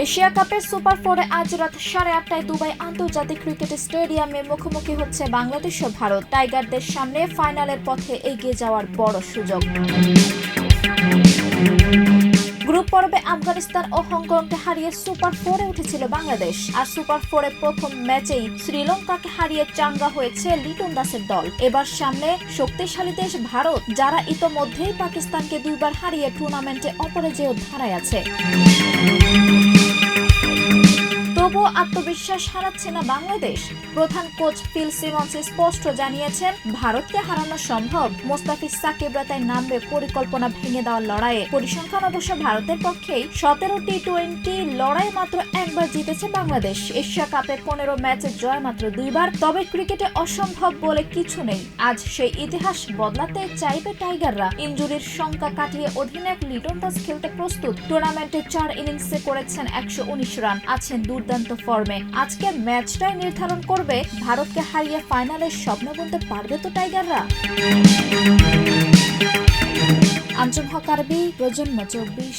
Asia কাপের super ফোরে আজ রাত 8:30টায় দুবাই আন্তর্জাতিক ক্রিকেট স্টেডিয়ামে মুখোমুখি হচ্ছে বাংলাদেশ ও ভারত। টাইগারদের সামনে ফাইনালের পথে এগিয়ে যাওয়ার বড় সুযোগ। গ্রুপ পর্বে আফগানিস্তান ও হংকংকে হারিয়ে সুপার ফোরে উঠেছিল বাংলাদেশ। আর সুপার ফোরে প্রথম ম্যাচেই শ্রীলঙ্কাকে হারিয়ে চাঙ্গা হয়েছে লিটন দাসের দল। এবার সামনে শক্তিশালী দেশ ভারত, যারা ইতোমধ্যেই পাকিস্তানকে 2বার হারিয়ে টুর্নামেন্টে অপরাজেয় ধারায় আছে। তবুও আত্মবিশ্বাস হারাচ্ছে না বাংলাদেশ। প্রধান কোচ ফিল সিমন্স স্পষ্ট জানিয়েছেন, ভারতকে হারানো সম্ভব। মোস্তাফিজ সাকিবরা তাই নামবে পরিকল্পনা ভেঙে দেওয়ার লড়াইয়ে। পরিসংখ্যান অবশ্য ভারতের পক্ষেই। 17 টি-20 লড়াই মাত্র একবার জিতেছে বাংলাদেশ। এশিয়া কাপে 15 ম্যাচে জয় মাত্র 2বার। তবে ক্রিকেটে অসম্ভব বলে কিছু নেই। আজ সেই ইতিহাস বদলাতে চাইবে টাইগাররা। ইনজুরির শঙ্কা কাটিয়ে অধিনায়ক লিটন দাস খেলতে প্রস্তুত। টুর্নামেন্টে 4 ইনিংসে করেছেন 119 রান, আছেন দুর্দান্ত ফর্মে। আজকের ম্যাচটাই নির্ধারণ করবে ভারতকে হারিয়ে ফাইনালের স্বপ্ন বুনতে পারবে তো টাইগাররা। আঞ্জুম হক আরবি, প্রজন্ম 24।